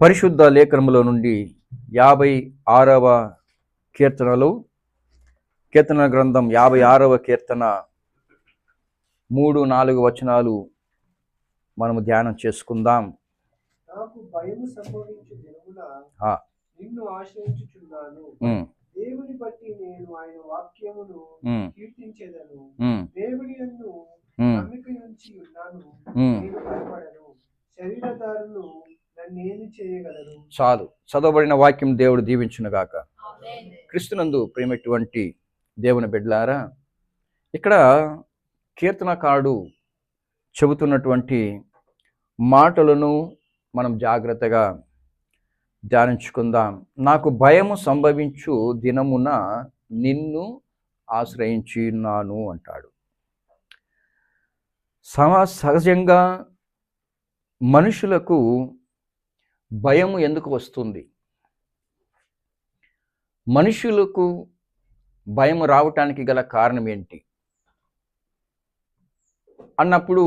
పరిశుద్ధ లేఖనములో నుండి 56వ కీర్తనలు, కీర్తన గ్రంథం 56వ కీర్తన 3-4 వచనాలు మనము ధ్యానం చేసుకుందాం. నాకు భయము సంభవించు దినమున నిన్ను ఆశ్రయించుచున్నాను. దేవుని బట్టి నేను ఆయన వాక్యమును కీర్తించెదను. దేవుని యందు నమ్మిక ఉంచి ఉన్నాను, నేను భయపడను. శరీరధారులు నన్నేమి చేయగలరు? చాలు. చదవబడిన వాక్యం దేవుడు దీవించునుగాక. క్రీస్తునందు ప్రేమటువంటి దేవుని బిడ్డలారా, ఇక్కడ కీర్తనకారుడు చెబుతున్నటువంటి మాటలను మనం జాగ్రత్తగా ధ్యానించుకుందాం. నాకు భయము సంభవించు దినమున నిన్ను ఆశ్రయించున్నాను అంటాడు. సహజంగా మనుషులకు భయము ఎందుకు వస్తుంది? మనుషులకు భయం రావటానికి గల కారణం ఏంటి అన్నప్పుడు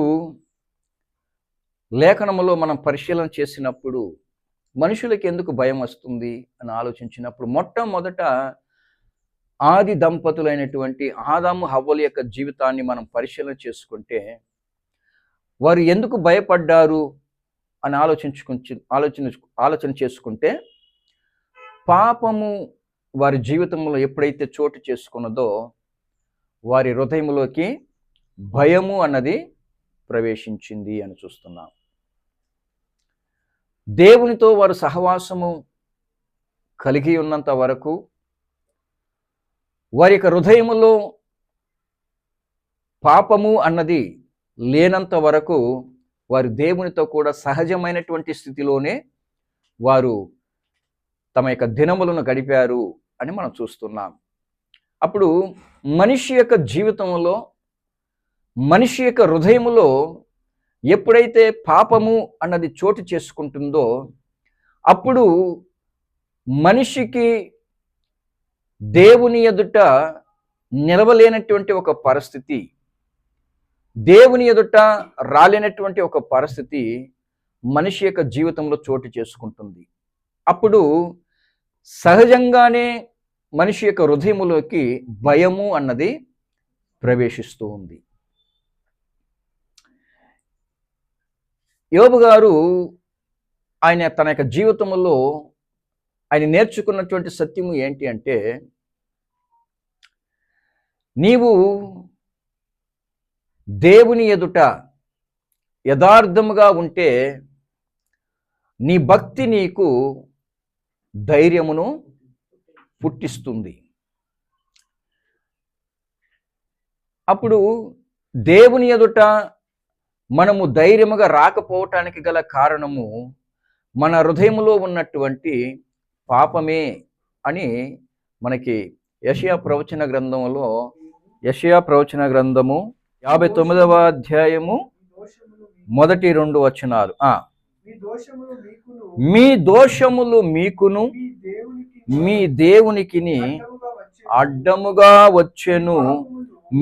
లేఖనములో మనం పరిశీలన చేసినప్పుడు మనుషులకు ఎందుకు భయం వస్తుంది అని ఆలోచించినప్పుడు మొట్టమొదట ఆది దంపతులైనటువంటి ఆదాము హవ్వల యొక్క జీవితాన్ని మనం పరిశీలన చేసుకుంటే వారు ఎందుకు భయపడ్డారు అని ఆలోచన చేసుకుంటే పాపము వారి జీవితంలో ఎప్పుడైతే చోటు చేసుకున్నదో వారి హృదయంలోకి భయము అన్నది ప్రవేశించింది అని చూస్తున్నాం. దేవునితో వారు సహవాసము కలిగి ఉన్నంత వరకు, వారి యొక్క హృదయములో పాపము అన్నది లేనంత వరకు వారు దేవునితో కూడా సహజమైనటువంటి స్థితిలోనే వారు తమ యొక్క దినములను గడిపారు అని మనం చూస్తున్నాం. అప్పుడు మనిషి యొక్క జీవితంలో, మనిషి యొక్క హృదయములో ఎప్పుడైతే పాపము అన్నది చోటు చేసుకుంటుందో అప్పుడు మనిషికి దేవుని ఎదుట నిలవలేనటువంటి ఒక పరిస్థితి, దేవుని ఎదుట రాలేనటువంటి ఒక పరిస్థితి మనిషి యొక్క జీవితంలో చోటు చేసుకుంటుంది. అప్పుడు సహజంగానే మనిషి యొక్క హృదయములోకి భయము అన్నది ప్రవేశిస్తూ ఉంది. యోబు గారు ఆయన తన యొక్క జీవితంలో ఆయన నేర్చుకున్నటువంటి సత్యము ఏంటి అంటే, నీవు దేవుని ఎదుట యథార్థముగా ఉంటే నీ భక్తి నీకు ధైర్యమును పుట్టిస్తుంది. అప్పుడు దేవుని ఎదుట మనము ధైర్యముగా రాకపోవటానికి గల కారణము మన హృదయములో ఉన్నటువంటి పాపమే అని మనకి యెషయా ప్రవచన గ్రంథంలో, యెషయా ప్రవచన గ్రంథము 59వ అధ్యాయము 1-2 వచనాలు. మీ దోషములు మీకును మీ దేవునికిని అడ్డముగా వచ్చెను,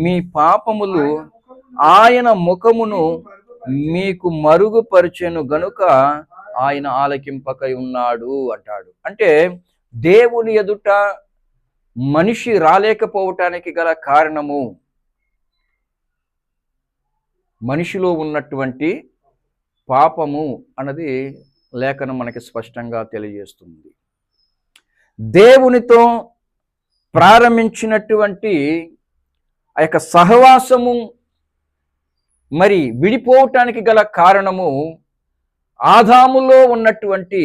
మీ పాపములు ఆయన ముఖమును మీకు మరుగుపరిచెను గనుక ఆయన ఆలకింపకై ఉన్నాడు అంటాడు. అంటే దేవుని ఎదుట మనిషి రాలేకపోవటానికి గల కారణము మనిషిలో ఉన్నటువంటి పాపము అన్నది లేఖనం మనకి స్పష్టంగా తెలియజేస్తుంది. దేవునితో ప్రారంభించినటువంటి ఆ యొక్క సహవాసము మరి విడిపోవటానికి గల కారణము ఆదాములో ఉన్నటువంటి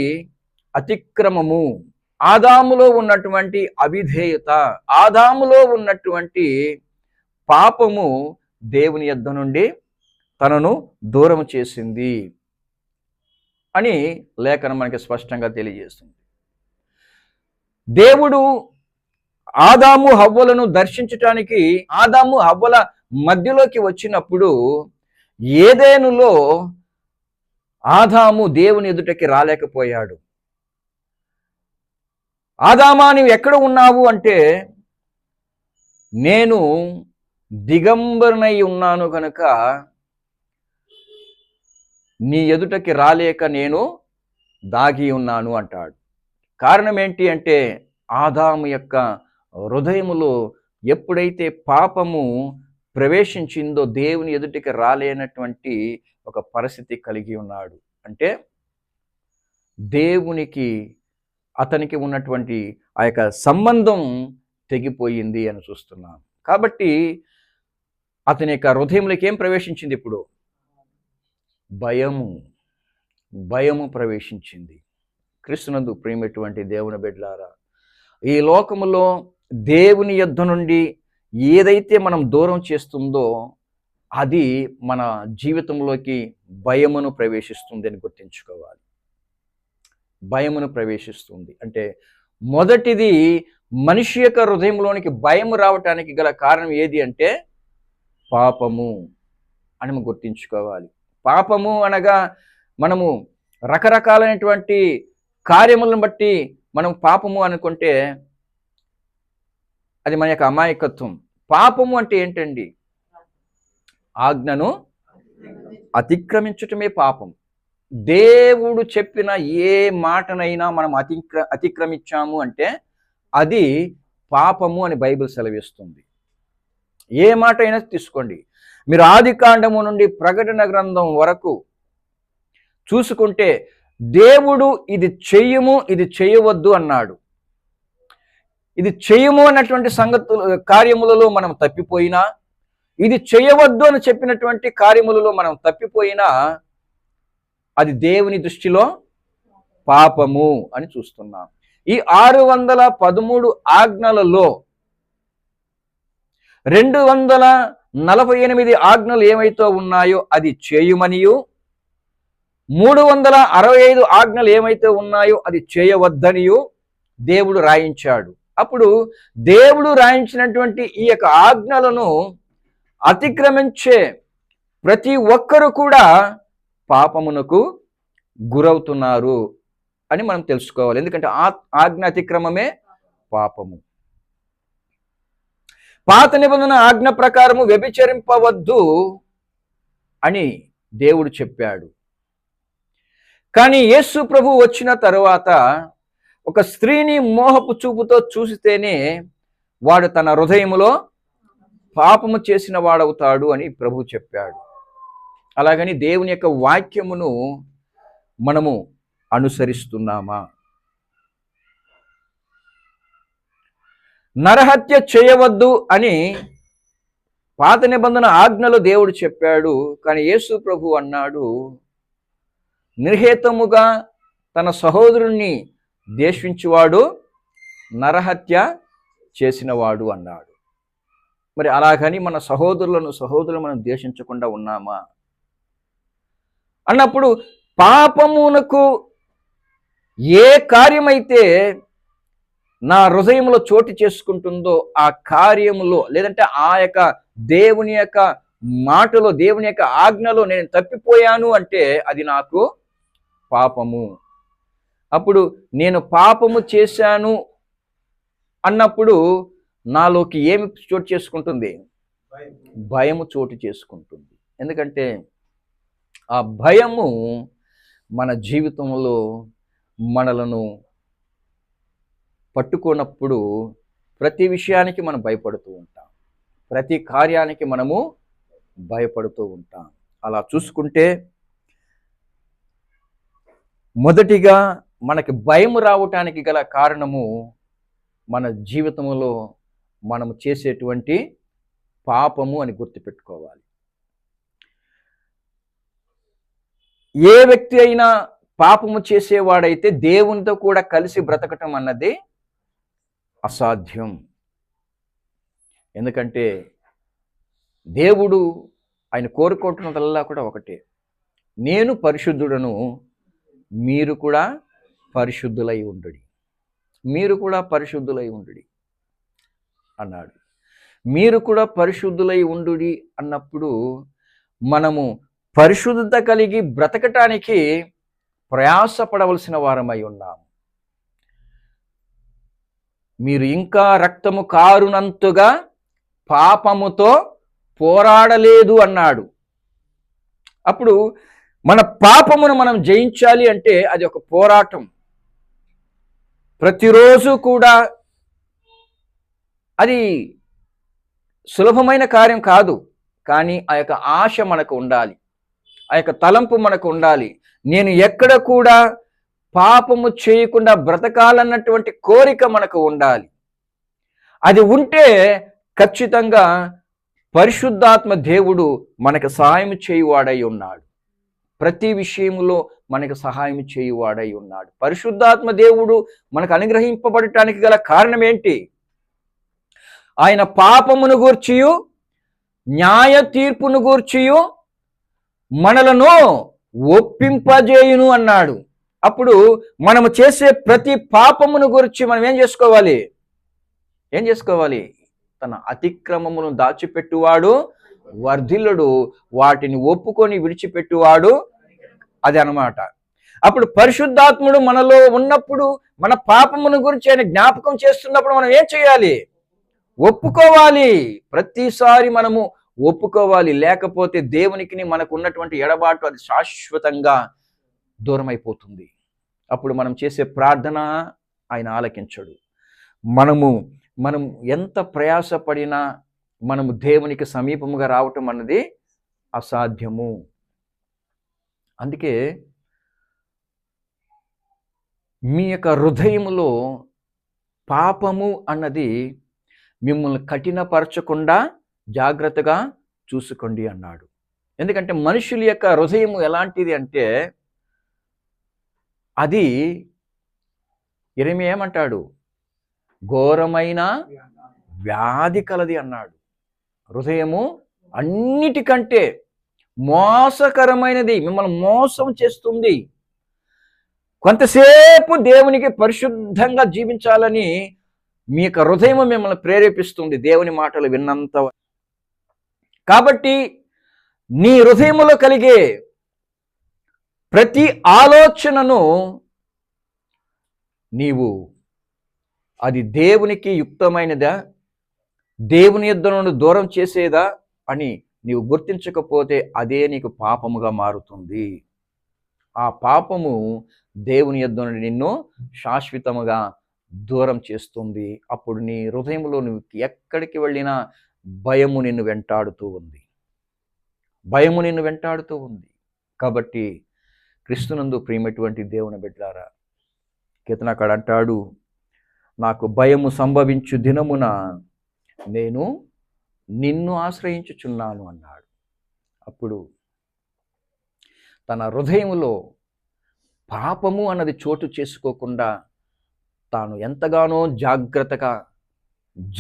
అతిక్రమము, ఆదాములో ఉన్నటువంటి అవిధేయత, ఆదాములో ఉన్నటువంటి పాపము దేవుని యొద్ద నుండి తనను దూరం చేసింది అని లేఖనం మనకి స్పష్టంగా తెలియజేస్తుంది. దేవుడు ఆదాము హవ్వలను దర్శించటానికి ఆదాము హవ్వల మధ్యలోకి వచ్చినప్పుడు ఏదెనులో ఆదాము దేవుని ఎదుటకి రాలేకపోయాడు. ఆదామా నీవు ఎక్కడ ఉన్నావు అంటే, నేను దిగంబరనై ఉన్నాను కనుక నీ ఎదుటకి రాలేక నేను దాగి ఉన్నాను అంటాడు. కారణం ఏంటి అంటే ఆదాము యొక్క హృదయములో ఎప్పుడైతే పాపము ప్రవేశించిందో దేవుని ఎదుటికి రాలేనటువంటి ఒక పరిస్థితి కలిగి ఉన్నాడు. అంటే దేవునికి అతనికి ఉన్నటువంటి ఆ యొక్క సంబంధం తెగిపోయింది అని చూస్తున్నాం. కాబట్టి అతని యొక్క హృదయంలోకి ఏం ప్రవేశించింది? ఇప్పుడు భయము ప్రవేశించింది. క్రీస్తునందు ప్రియమైనటువంటి దేవుని బిడ్డలారా, ఈ లోకములో దేవుని యొద్ద నుండి ఏదైతే మనం దూరం చేస్తుందో అది మన జీవితంలోకి భయమును ప్రవేశిస్తుంది అని గుర్తించుకోవాలి. భయమును ప్రవేశిస్తుంది అంటే మొదటిది మనిషి యొక్క హృదయంలోనికి భయం రావటానికి గల కారణం ఏది అంటే పాపము అని మనం గుర్తించుకోవాలి. పాపము అనగా మనము రకరకాలైనటువంటి కార్యములను బట్టి మనం పాపము అనుకుంటే అది మన యొక్క అమాయకత్వం. పాపము అంటే ఏంటండి? ఆజ్ఞను అతిక్రమించటమే పాపం. దేవుడు చెప్పిన ఏ మాటనైనా మనం అతిక్రమించాము అంటే అది పాపము అని బైబిల్ సెలవిస్తుంది. ఏ మాట అయినా తీసుకోండి. మీరు ఆదికాండము నుండి ప్రకటన గ్రంథం వరకు చూసుకుంటే దేవుడు ఇది చెయ్యము, ఇది చేయవద్దు అన్నాడు. ఇది చేయము అన్నటువంటి కార్యములలో మనం తప్పిపోయినా, ఇది చేయవద్దు అని చెప్పినటువంటి కార్యములలో మనం తప్పిపోయినా అది దేవుని దృష్టిలో పాపము అని చూస్తున్నాం. ఈ 613 ఆజ్ఞలలో 248 ఆజ్ఞలు ఏమైతే ఉన్నాయో అది చేయుమనియు, 365 ఆజ్ఞలు ఏమైతే ఉన్నాయో అది చేయవద్దనియు దేవుడు రాయించాడు. అప్పుడు దేవుడు రాయించినటువంటి ఈ యొక్క ఆజ్ఞలను అతిక్రమించే ప్రతి ఒక్కరు కూడా పాపమునకు గురవుతున్నారు అని మనం తెలుసుకోవాలి. ఎందుకంటే ఆజ్ఞ అతిక్రమమే పాపము. పాత నిబంధన ఆజ్ఞ ప్రకారము వ్యభిచరింపవద్దు అని దేవుడు చెప్పాడు. కానీ యేసు ప్రభు వచ్చిన తరువాత ఒక స్త్రీని మోహపు చూపుతో చూసితేనే వాడు తన హృదయములో పాపము చేసిన వాడవుతాడు అని ప్రభు చెప్పాడు. అలాగని దేవుని యొక్క వాక్యమును మనము అనుసరిస్తున్నామా? నరహత్య చేయవద్దు అని పాత నిబంధన ఆజ్ఞలో దేవుడు చెప్పాడు. కానీ యేసు ప్రభు అన్నాడు, నిర్హేతముగా తన సహోదరుణ్ణి ద్వేషించువాడు నరహత్య చేసినవాడు అన్నాడు. మరి అలాగని మన సహోదరులను మనం ద్వేషించకుండా ఉన్నామా అన్నప్పుడు పాపమునకు ఏ కార్యమైతే నా హృదయంలో చోటు చేసుకుంటుందో ఆ కార్యములో లేదంటే ఆ యొక్క దేవుని యొక్క మాటలో దేవుని యొక్క ఆజ్ఞలో నేను తప్పిపోయాను అంటే అది నాకు పాపము. అప్పుడు నేను పాపము చేశాను అన్నప్పుడు నాలోకి ఏమి చోటు చేసుకుంటుంది? భయము చోటు చేసుకుంటుంది. ఎందుకంటే ఆ భయము మన జీవితంలో మనలను పట్టుకున్నప్పుడు ప్రతి విషయానికి మనం భయపడుతూ ఉంటాం, ప్రతి కార్యానికి మనము భయపడుతూ ఉంటాం. అలా చూసుకుంటే మొదటిగా మనకి భయం రావటానికి గల కారణము మన జీవితంలో మనము చేసేటువంటి పాపము అని గుర్తుపెట్టుకోవాలి. ఏ వ్యక్తి అయినా పాపము చేసేవాడైతే దేవునితో కూడా కలిసి బ్రతకటం అన్నది అసాధ్యం. ఎందుకంటే దేవుడు ఆయన కోరుకుంటున్నదల్లా కూడా ఒకటే, నేను పరిశుద్ధుడను, మీరు కూడా పరిశుద్ధులై ఉండుడి, మీరు కూడా పరిశుద్ధులై ఉండుడి అన్నాడు. మీరు కూడా పరిశుద్ధులై ఉండుడి అన్నప్పుడు మనము పరిశుద్ధత కలిగి బ్రతకటానికి ప్రయాసపడవలసిన వారమై ఉన్నాము. మీరు ఇంకా రక్తము కారునంతగా పాపముతో పోరాడలేదు అన్నాడు. అప్పుడు మన పాపమును మనం జయించాలి అంటే అది ఒక పోరాటం. ప్రతిరోజు కూడా అది సులభమైన కార్యం కాదు. కానీ ఆ యొక్క ఆశ మనకు ఉండాలి, ఆ యొక్క తలంపు మనకు ఉండాలి. నేను ఎక్కడ కూడా పాపము చేయకుండా బ్రతకాలన్నటువంటి కోరిక మనకు ఉండాలి. అది ఉంటే ఖచ్చితంగా పరిశుద్ధాత్మ దేవుడు మనకు సహాయం చేయువాడై ఉన్నాడు. ప్రతి విషయంలో మనకు సహాయం చేయువాడై ఉన్నాడు. పరిశుద్ధాత్మ దేవుడు మనకు అనుగ్రహింపబడటానికి గల కారణం ఏంటి? ఆయన పాపమును గూర్చియు న్యాయ తీర్పును గూర్చియు మనలను ఒప్పింపజేయును అన్నాడు. అప్పుడు మనము చేసే ప్రతి పాపమును గురించి మనం ఏం చేసుకోవాలి? తన అతిక్రమమును దాచిపెట్టువాడు వర్ధిల్లుడు, వాటిని ఒప్పుకొని విడిచిపెట్టువాడు, అది అన్నమాట. అప్పుడు పరిశుద్ధాత్ముడు మనలో ఉన్నప్పుడు మన పాపమును గురించి ఆయన జ్ఞాపకం చేస్తున్నప్పుడు మనం ఏం చేయాలి? ఒప్పుకోవాలి. ప్రతిసారి మనము ఒప్పుకోవాలి. లేకపోతే దేవునికి మనకు ఉన్నటువంటి ఎడబాటు అది శాశ్వతంగా దూరం అయిపోతుంది. అప్పుడు మనం చేసే ప్రార్థన ఆయన ఆలకించడు. మనము ఎంత ప్రయాసపడినా మనము దేవునికి సమీపముగా రావటం అన్నది అసాధ్యము. అందుకే మీ యొక్క హృదయములో పాపము అన్నది మిమ్మల్ని కఠినపరచకుండా జాగ్రత్తగా చూసుకోండి అన్నాడు. ఎందుకంటే మనుషుల యొక్క హృదయము ఎలాంటిది అంటే అది యెరెమీయా ఏమంటాడు? ఘోరమైన వ్యాధి కలది అన్నాడు. హృదయము అన్నిటికంటే మోసకరమైనది, మిమ్మల్ని మోసం చేస్తుంది. కొంతసేపు దేవునికి పరిశుద్ధంగా జీవించాలని మీ యొక్క హృదయం మిమ్మల్ని ప్రేరేపిస్తుంది దేవుని మాటలు విన్నంత. కాబట్టి నీ హృదయములో కలిగే ప్రతి ఆలోచనను నీవు అది దేవునికి యుక్తమైనదా, దేవుని యొద్ద నుండి దూరం చేసేదా అని నీవు గుర్తించకపోతే అదే నీకు పాపముగా మారుతుంది. ఆ పాపము దేవుని యొద్ద నుండి నిన్ను శాశ్వతముగా దూరం చేస్తుంది. అప్పుడు నీ హృదయంలో నువ్వు ఎక్కడికి వెళ్ళినా భయము నిన్ను వెంటాడుతూ ఉంది. కాబట్టి క్రీస్తునందు ప్రియమైనటువంటి దేవుని బిడ్డలారా, కీర్తనకారుడు అంటాడు, నాకు భయము సంభవించు దినమున నేను నిన్ను ఆశ్రయించుచున్నాను అన్నాడు. అప్పుడు తన హృదయములో పాపము అన్నది చోటు చేసుకోకుండా తాను ఎంతగానో జాగ్రత్తగా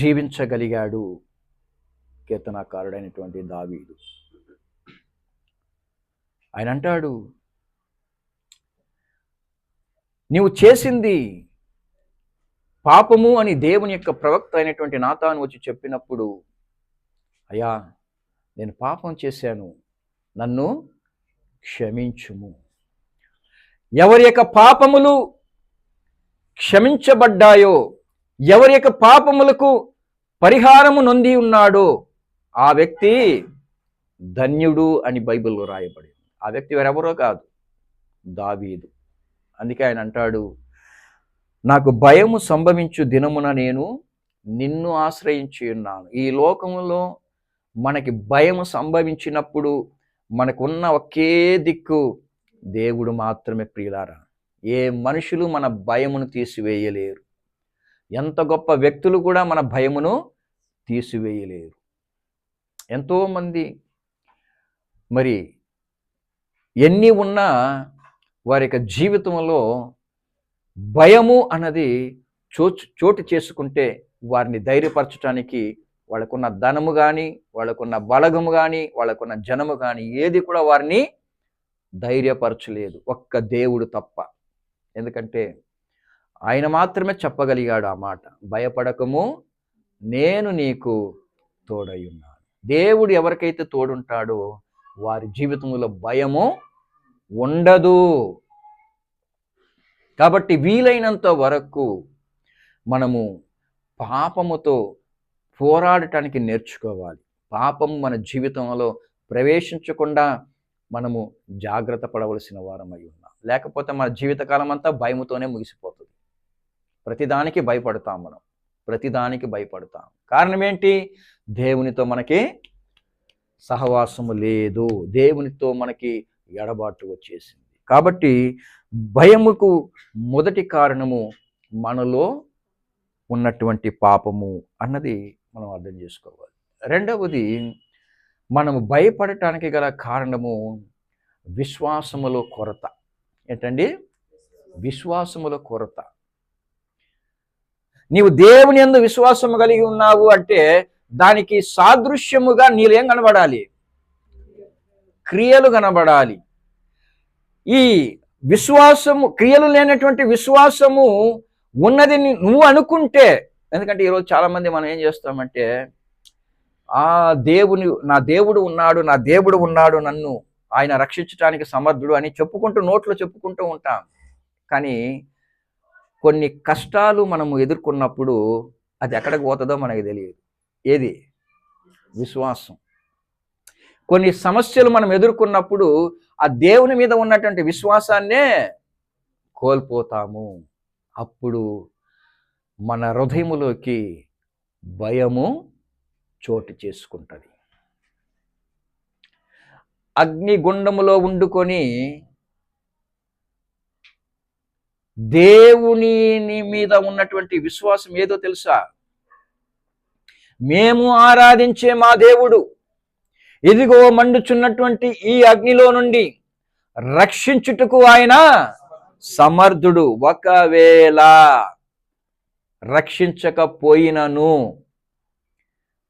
జీవించగలిగాడు కీర్తనకారుడైనటువంటి దావీదు. ఆయన అంటాడు, నీవు చేసింది పాపము అని దేవుని యొక్క ప్రవక్త అయినటువంటి నాతాను వచ్చి చెప్పినప్పుడు, అయ్యా నేను పాపం చేశాను, నన్ను క్షమించుము. ఎవరి యొక్క పాపములు క్షమించబడ్డాయో, ఎవరి యొక్క పాపములకు పరిహారము నొంది ఉన్నాడో ఆ వ్యక్తి ధన్యుడు అని బైబిల్లో రాయబడింది. ఆ వ్యక్తి వేరెవరో కాదు, దావీదు. అందుకే ఆయన అంటాడు, నాకు భయము సంభవించు దినమున నేను నిన్ను ఆశ్రయించి ఉన్నాను. ఈ లోకములో మనకి భయము సంభవించినప్పుడు మనకున్న ఒకే దిక్కు దేవుడు మాత్రమే. ప్రియులారా, ఏ మనుషులు మన భయమును తీసివేయలేరు. ఎంత గొప్ప వ్యక్తులు కూడా మన భయమును తీసివేయలేరు. ఎంతోమంది మరి ఎన్ని ఉన్నా వారి యొక్క జీవితంలో భయము అన్నది చోటు చేసుకుంటే వారిని ధైర్యపరచడానికి వాళ్ళకున్న ధనము కానీ, వాళ్ళకున్న బలగము కానీ, వాళ్ళకున్న జనము కానీ ఏది కూడా వారిని ధైర్యపరచలేదు, ఒక్క దేవుడు తప్ప. ఎందుకంటే ఆయన మాత్రమే చెప్పగలిగాడు ఆ మాట, భయపడకము నేను నీకు తోడై ఉన్నాను. దేవుడు ఎవరికైతే తోడుంటాడో వారి జీవితంలో భయము ఉండదు. కాబట్టి వీలైనంత వరకు మనము పాపముతో పోరాడటానికి నేర్చుకోవాలి. పాపము మన జీవితంలో ప్రవేశించకుండా మనము జాగ్రత్త పడవలసిన వారమై ఉన్నాం. లేకపోతే మన జీవితకాలం అంతా భయముతోనే ముగిసిపోతుంది. ప్రతిదానికి భయపడతాం మనం, ప్రతిదానికి భయపడతాం. కారణం ఏంటి? దేవునితో మనకి సహవాసము లేదు, దేవునితో మనకి ఎడబాటు వచ్చేసింది. కాబట్టి భయముకు మొదటి కారణము మనలో ఉన్నటువంటి పాపము అన్నది మనం అర్థం చేసుకోవాలి. రెండవది, మనము భయపడటానికి గల కారణము విశ్వాసములో కొరత. ఏంటండి? విశ్వాసములో కొరత. నీవు దేవుని యందు విశ్వాసము కలిగి ఉన్నావు అంటే దానికి సాదృశ్యముగా నీలేం కనబడాలి? క్రియలు కనబడాలి. ఈ విశ్వాసము, క్రియలు లేనటువంటి విశ్వాసము ఉన్నది నువ్వు అనుకుంటే, ఎందుకంటే ఈరోజు చాలా మంది మనం ఏం చేస్తామంటే, నా దేవుడు ఉన్నాడు, నన్ను ఆయన రక్షించడానికి సమర్థుడు అని చెప్పుకుంటూ నోట్లో చెప్పుకుంటూ ఉంటాం. కానీ కొన్ని కష్టాలు మనము ఎదుర్కొన్నప్పుడు అది ఎక్కడికి పోతుందో మనకు తెలియదు. ఏది? విశ్వాసం. కొన్ని సమస్యలు మనం ఎదుర్కొన్నప్పుడు ఆ దేవుని మీద ఉన్నటువంటి విశ్వాసాన్నే కోల్పోతాము. అప్పుడు మన హృదయములోకి భయము చోటు చేసుకుంటుంది. అగ్నిగుండములో వండుకొని దేవుని మీద ఉన్నటువంటి విశ్వాసం ఏదో తెలుసా? మేము ఆరాధించే మా దేవుడు ఇదిగో మండుచున్నటువంటి ఈ అగ్నిలో నుండి రక్షించుటకు ఆయన సమర్థుడు. ఒకవేళ రక్షించకపోయినను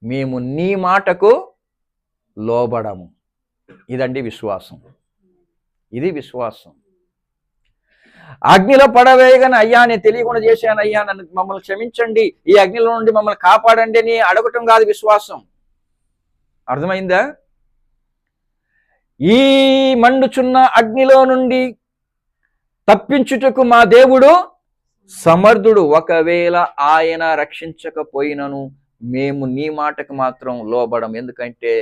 మేము నీ మాటకు లోబడము. ఇదండి విశ్వాసం. ఇది విశ్వాసం. అగ్నిలో పడవేయగానే, అయ్యా నేను తెలియకుండా చేశాను, అయ్యా నన్ను మమ్మల్ని క్షమించండి, ఈ అగ్నిలో నుండి మమ్మల్ని కాపాడండి అని అడగటం కాదు విశ్వాసం. అర్థమైందా? ఈ మండుచున్న అగ్నిలో నుండి తప్పించుటకు మా దేవుడు సమర్థుడు. ఒకవేళ ఆయన రక్షించకపోయినను మేము నీ మాటకు మాత్రం లోబడం. ఎందుకంటే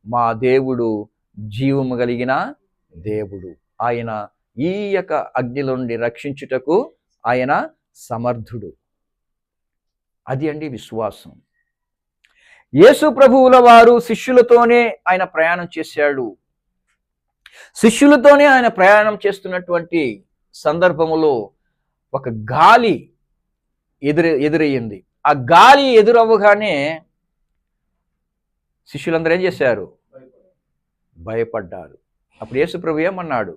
మా దేవుడు జీవము కలిగిన దేవుడు. ఆయన ఈ యొక్క అగ్నిలో నుండి రక్షించుటకు ఆయన సమర్థుడు. అది అండి విశ్వాసం. యేసు ప్రభువుల వారు శిష్యులతోనే ఆయన ప్రయాణం చేశాడు. శిష్యులతోనే ఆయన ప్రయాణం చేస్తున్నటువంటి సందర్భములో ఒక గాలి ఎదురయ్యింది. ఆ గాలి ఎదురవ్వగానే శిష్యులందరూ ఏం చేశారు? భయపడ్డారు. అప్పుడు యేసు ప్రభు ఏమన్నాడు?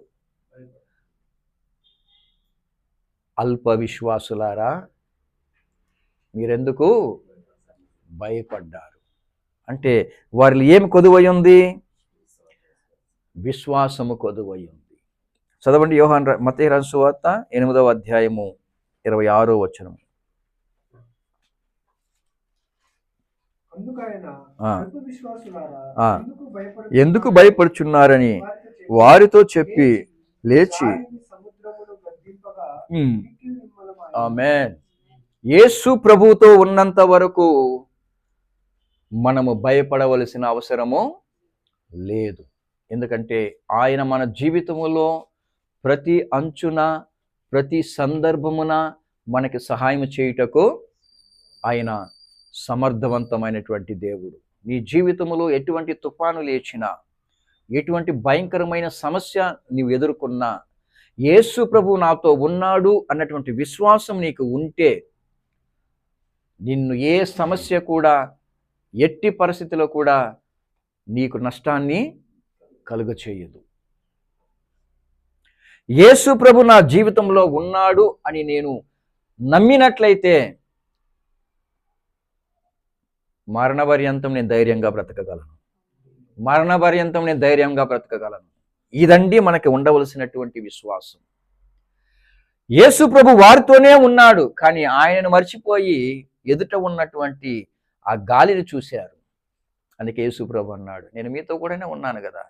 అల్ప విశ్వాసులారా మీరెందుకు భయపడ్డారు? అంటే వారిలో ఏమి కొదువై ఉంది? విశ్వాసము కొదువై ఉంది. చదవండి మత్తయి రాసిన సువార్త 8వ అధ్యాయము 26వ వచనం. ఎందుకు భయపడుచున్నారని వారితో చెప్పి లేచి ఆమేన్. యేసు ప్రభువుతో ఉన్నంత వరకు మనము భయపడవలసిన అవసరము లేదు. ఎందుకంటే ఆయన మన జీవితములో ప్రతి అంచున, ప్రతి సందర్భమున మనకి సహాయం చేయుటకు ఆయన సమర్థవంతమైనటువంటి దేవుడు. నీ జీవితంలో ఎటువంటి తుఫాను లేచినా, ఎటువంటి భయంకరమైన సమస్య నీవు ఎదుర్కొన్నా, యేసు ప్రభు నాతో ఉన్నాడు అన్నటువంటి విశ్వాసం నీకు ఉంటే నిన్ను ఏ సమస్య కూడా, ఎట్టి పరిస్థితిలో కూడా నీకు నష్టాన్ని కలుగచేయదు. యేసు ప్రభు నా జీవితంలో ఉన్నాడు అని నేను నమ్మినట్లయితే మరణపర్యంతం నేను ధైర్యంగా బ్రతకగలను. మరణపర్యంతం నేను ధైర్యంగా బ్రతకగలను. ఇదండి మనకి ఉండవలసినటువంటి విశ్వాసం. యేసు ప్రభు వారితోనే ఉన్నాడు, కానీ ఆయనను మర్చిపోయి ఎదుట ఉన్నటువంటి ఆ గాలిని చూశారు. అందుకే యేసు ప్రభు అన్నాడు, నేను మీతో కూడానే ఉన్నాను కదా.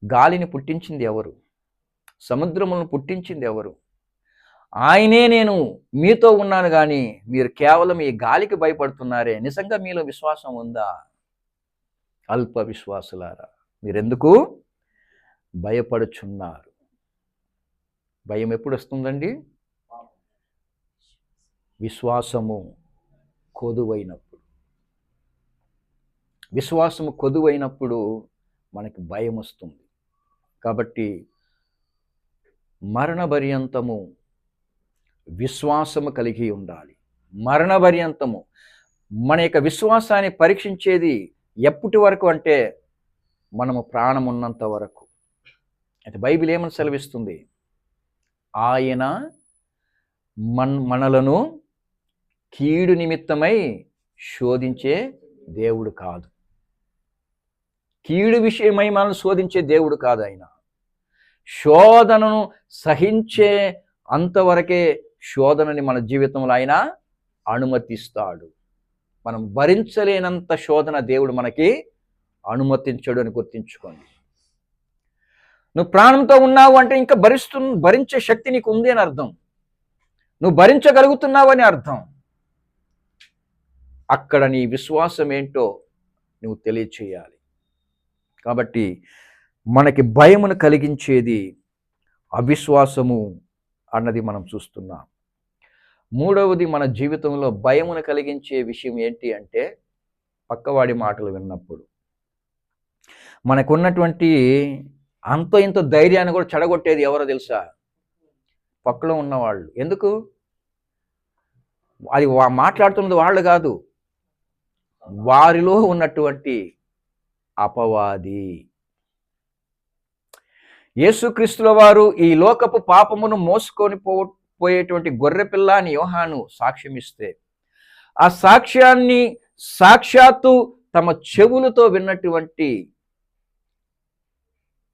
గాలిని పుట్టించింది ఎవరు? సముద్రములను పుట్టించింది ఎవరు? ఆయనే నేను మీతో ఉన్నాను, కానీ మీరు కేవలం ఈ గాలికి భయపడుతున్నారే. నిజంగా మీలో విశ్వాసం ఉందా? అల్ప విశ్వాసులారా మీరెందుకు భయపడుచున్నారు. భయం ఎప్పుడు వస్తుందండి? విశ్వాసము కొదువైనప్పుడు. విశ్వాసము కొదువైనప్పుడు మనకి భయం వస్తుంది. కాబట్టి మరణ పర్యంతము విశ్వాసము కలిగి ఉండాలి. మరణ పర్యంతము మన యొక్క విశ్వాసాన్ని పరీక్షించేది ఎప్పటి వరకు అంటే మనము ప్రాణం ఉన్నంత వరకు. అయితే బైబిల్ ఏమని సెలవిస్తుంది? ఆయన మనలను కీడు నిమిత్తమై శోధించే దేవుడు కాదు. కీడు విషయమై మనల్ని శోధించే దేవుడు కాదు. ఆయన శోధనను సహించే అంతవరకే శోధనని మన జీవితంలో ఆయన అనుమతిస్తాడు. మనం భరించలేనంత శోధన దేవుడు మనకి అనుమతించడు అని గుర్తించుకోండి. నువ్వు ప్రాణంతో ఉన్నావు అంటే ఇంకా భరించే శక్తి నీకు ఉంది అని అర్థం. నువ్వు భరించగలుగుతున్నావు అని అర్థం. అక్కడ నీ విశ్వాసం ఏంటో నువ్వు తెలియచేయాలి. కాబట్టి మనకి భయమును కలిగించేది అవిశ్వాసము అన్నది మనం చూస్తున్నాం. మూడవది, మన జీవితంలో భయమును కలిగించే విషయం ఏంటి అంటే పక్కవాడి మాటలు విన్నప్పుడు మనకున్నటువంటి అంతో ఇంతో ధైర్యాన్ని కూడా చెడగొట్టేది ఎవరో తెలుసా? పక్కలో ఉన్నవాళ్ళు. ఎందుకు? అది మాట్లాడుతున్నది వాళ్ళు కాదు, వారిలో ఉన్నటువంటి అపవాది. యేసుక్రీస్తుల వారు ఈ లోకపు పాపమును మోసుకొని పోయేటువంటి గొర్రెపిల్ల అని యోహాను సాక్ష్యం ఇస్తే, ఆ సాక్ష్యాన్ని సాక్షాత్తు తమ చెవులతో విన్నటువంటి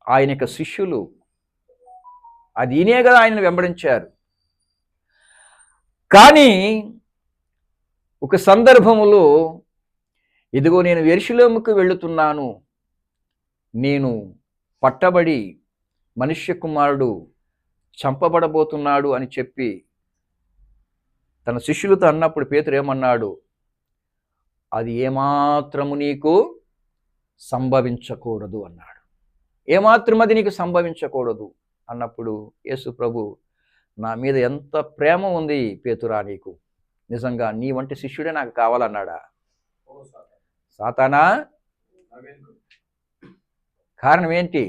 ఆయన యొక్క శిష్యులు అది ఈయనే కదా ఆయనను వెంబడించారు. కానీ ఒక సందర్భములో, ఇదిగో నేను యెరూషలేముకు వెళుతున్నాను, నేను పట్టబడి మనుష్య కుమారుడు చంపబడబోతున్నాడు అని చెప్పి తన శిష్యులతో అన్నప్పుడు పేతురు ఏమన్నాడు? అది ఏమాత్రము నీకు సంభవించకూడదు అన్నాడు. ఏమాత్రం అది నీకు సంభవించకూడదు అన్నప్పుడు యేసు ప్రభు, నా మీద ఎంత ప్రేమ ఉంది పేతురా నీకు, నిజంగా నీ వంటి శిష్యుడే నాకు కావాలన్నాడా? సాతానా, కారణం ఏంటి?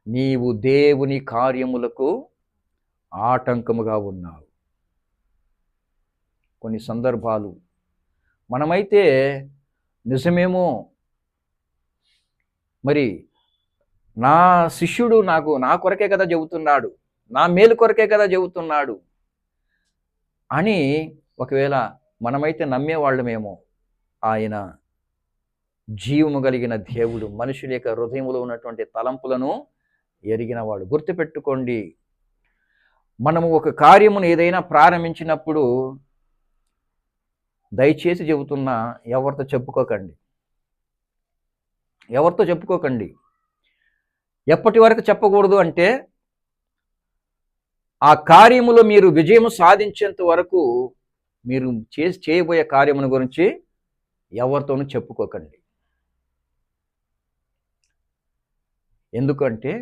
నీవు దేవుని కార్యములకు ఆటంకముగా ఉన్నావు. కొన్ని సందర్భాలు మనమైతే నిజమేమో, మరి నా శిష్యుడు నా కొరకే కదా చెబుతున్నాడు, నా మేలు కొరకే కదా చెబుతున్నాడు అని ఒకవేళ మనమైతే నమ్మేవాళ్ళమేమో. ఆయన జీవము కలిగిన దేవుడు, మనుషుల యొక్క హృదయములో ఉన్నటువంటి తలంపులను ఎరిగినవాడు. గుర్తుపెట్టుకోండి, మనము ఒక కార్యమును ఏదైనా ప్రారంభించినప్పుడు దయచేసి చెబుతున్నా, ఎవరితో చెప్పుకోకండి. ఎప్పటి వరకు చెప్పకూడదు అంటే, ఆ కార్యములో మీరు విజయం సాధించేంత వరకు మీరు చేయబోయే కార్యమును గురించి ఎవరితోనూ చెప్పుకోకండి. ఎందుకంటే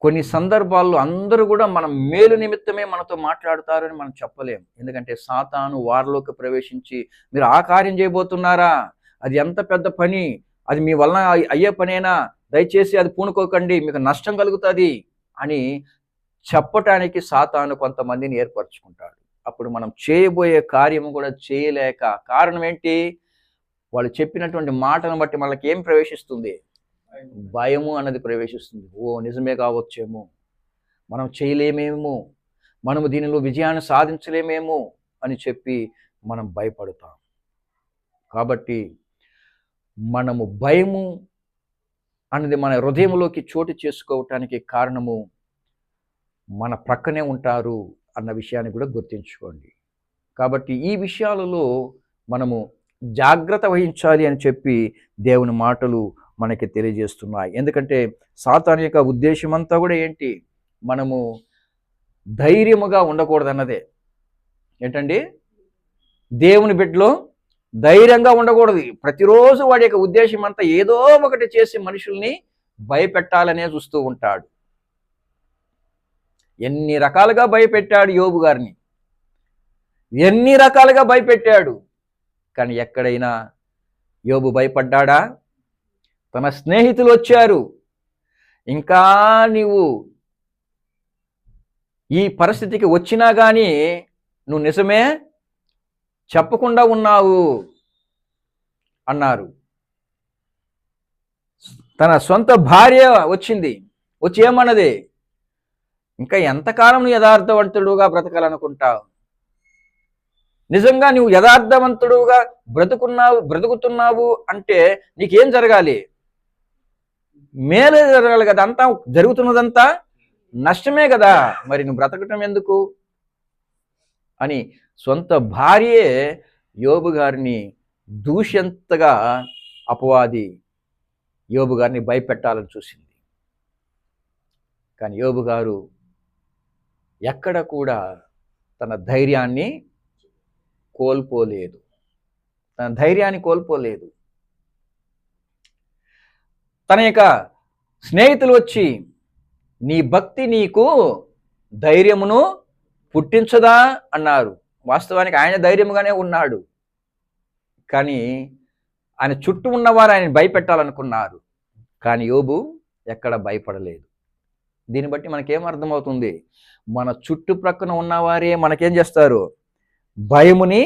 కొన్ని సందర్భాల్లో అందరూ కూడా మనం మేలు నిమిత్తమే మనతో మాట్లాడతారని మనం చెప్పలేం. ఎందుకంటే సాతాను వారిలోకి ప్రవేశించి, మీరు ఆ కార్యం చేయబోతున్నారా, అది ఎంత పెద్ద పని, అది మీ వలన అయ్యే పనేనా, దయచేసి అది పూనుకోకండి, మీకు నష్టం కలుగుతుంది అని చెప్పటానికి సాతాను కొంతమందిని ఏర్పరచుకుంటాడు. అప్పుడు మనం చేయబోయే కార్యము కూడా చేయలేక, కారణం ఏంటి? వాళ్ళు చెప్పినటువంటి మాటను బట్టి మనకి ఏం ప్రవేశిస్తుంది? భయము అన్నది ప్రవేశిస్తుంది. ఓ నిజమే కావచ్చేమో, మనం చేయలేమేమో, మనము దీనిలో విజయాన్ని సాధించలేమేమో అని చెప్పి మనం భయపడతాం. కాబట్టి మనము భయము అన్నది మన హృదయంలోకి చోటు చేసుకోవటానికి కారణము మన ప్రక్కనే ఉంటారు అన్న విషయాన్ని కూడా గుర్తుంచుకోండి. కాబట్టి ఈ విషయాలలో మనము జాగ్రత్త వహించాలి అని చెప్పి దేవుని మాటలు మనకి తెలియజేస్తున్నాయి. ఎందుకంటే సాతాను యొక్క ఉద్దేశం అంతా కూడా ఏంటి? మనము ధైర్యముగా ఉండకూడదన్నదే. ఏంటండి? దేవుని బిడ్డలో ధైర్యంగా ఉండకూడదు. ప్రతిరోజు వాడి యొక్క ఉద్దేశం అంతా ఏదో ఒకటి చేసి మనుషుల్ని భయపెట్టాలనే చూస్తూ ఉంటాడు. ఎన్ని రకాలుగా భయపెట్టాడు యోబు గారిని, ఎన్ని రకాలుగా భయపెట్టాడు. కానీ ఎక్కడైనా యోబు భయపడ్డాడా? తన స్నేహితులు వచ్చారు, ఇంకా నీవు ఈ పరిస్థితికి వచ్చినా కానీ నువ్వు నిజమే చెప్పకుండా ఉన్నావు అన్నారు. తన సొంత భార్య వచ్చింది, వచ్చి ఏమన్నది? ఇంకా ఎంతకాలం నువ్వు యథార్థవంతుడుగా బ్రతకాలనుకుంటావు? నిజంగా నువ్వు యథార్థవంతుడుగా బ్రతుకుతున్నావు అంటే నీకేం జరగాలి? మేలే జరగాలి కదా. అంతా జరుగుతున్నదంతా నష్టమే కదా, మరి నువ్వు బ్రతకటం ఎందుకు అని సొంత భార్యే యోబు గారిని దూష్యంతగా అపవాది యోబు గారిని భయపెట్టాలని చూసింది. కానీ యోబు గారు ఎక్కడ కూడా తన ధైర్యాన్ని కోల్పోలేదు. తన యొక్క స్నేహితులు వచ్చి, నీ భక్తి నీకు ధైర్యమును పుట్టించదా అన్నారు. వాస్తవానికి ఆయన ధైర్యముగానే ఉన్నాడు, కానీ ఆయన చుట్టూ ఉన్నవారు ఆయన భయపెట్టాలనుకున్నారు. కానీ యోబు ఎక్కడ భయపడలేదు. దీన్ని బట్టి మనకేం అర్థమవుతుంది? మన చుట్టుప్రక్కన ఉన్నవారే మనకేం చేస్తారు? భయముని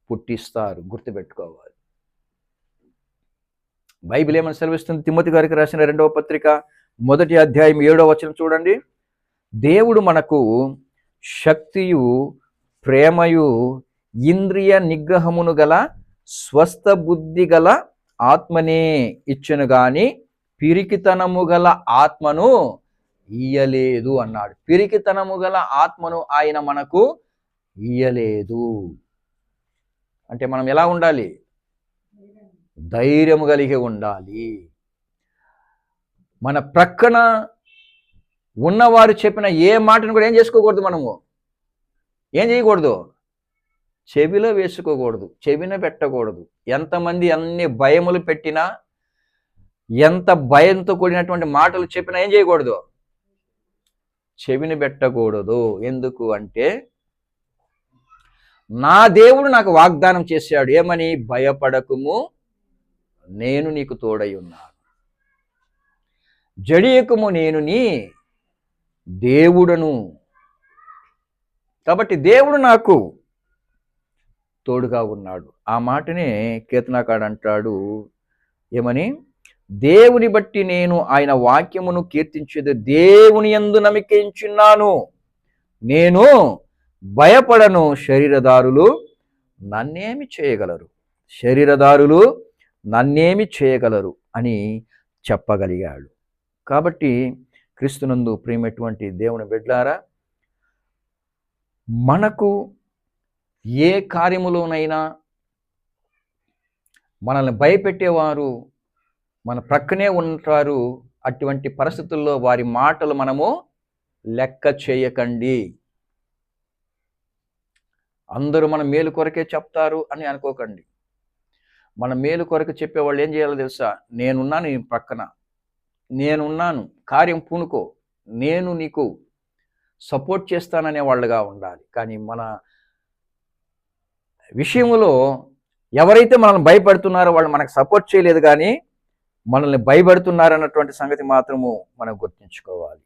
పుట్టిస్తారు. గుర్తుపెట్టుకోవాలి. బైబిల్ ఏమని సెలవిస్తుంది? తిమోతి గారికి రాసిన 2వ పత్రిక 1వ అధ్యాయం 7వ వచనం చూడండి. దేవుడు మనకు శక్తియు ప్రేమయు ఇంద్రియ నిగ్రహమును గల స్వస్థ బుద్ధి గల ఆత్మనే ఇచ్చెను గాని పిరికితనము గల ఆత్మను ఇయ్యలేదు అన్నాడు. పిరికితనము గల ఆత్మను ఆయన మనకు ఇయ్యలేదు. అంటే మనం ఎలా ఉండాలి? ధైర్యము కలిగి ఉండాలి. మన ప్రక్కన ఉన్నవారు చెప్పిన ఏ మాటను కూడా ఏం చేసుకోకూడదు, మనము ఏం చేయకూడదు? చెవిలో వేసుకోకూడదు, చెవిన పెట్టకూడదు. ఎంతమంది అన్ని భయములు పెట్టినా, ఎంత భయంతో కూడినటువంటి మాటలు చెప్పినా ఏం చేయకూడదు? చెవిని పెట్టకూడదు. ఎందుకు అంటే నా దేవుడు నాకు వాగ్దానం చేశాడు, ఏమని? భయపడకుము, నేను నీకు తోడై ఉన్నాను. జడియకుము, నేను నీ దేవుడను. కాబట్టి దేవుడు నాకు తోడుగా ఉన్నాడు. ఆ మాటనే కీర్తనకాడు అంటాడు, ఏమని? దేవుని బట్టి నేను ఆయన వాక్యమును కీర్తించేది, దేవుని యందు నమ్మికించున్నాను, నేను భయపడను. శరీరదారులు నన్నేమి చేయగలరు? శరీరదారులు నన్నేమి చేయగలరు అని చెప్పగలిగాడు. కాబట్టి క్రీస్తునందు ప్రియమైనటువంటి దేవుని బిడ్డలారా, మనకు ఏ కార్యములోనైనా మనల్ని భయపెట్టేవారు మన ప్రక్కనే ఉంటారు. అటువంటి పరిస్థితుల్లో వారి మాటలు మనము లెక్క చేయకండి. అందరూ మన మేలు కొరకే చెప్తారు అని అనుకోకండి. మన మేలు కొరకు చెప్పేవాళ్ళు ఏం చేయాలో తెలుసా? నేనున్నాను నీ పక్కన, నేనున్నాను, కార్యం పూనుకో, నేను నీకు సపోర్ట్ చేస్తాననే వాళ్ళుగా ఉండాలి. కానీ మన విషయంలో ఎవరైతే మనల్ని భయపడుతున్నారో వాళ్ళు మనకు సపోర్ట్ చేయలేదు, కానీ మనల్ని భయపడుతున్నారన్నటువంటి సంగతి మాత్రము మనం గుర్తుంచుకోవాలి.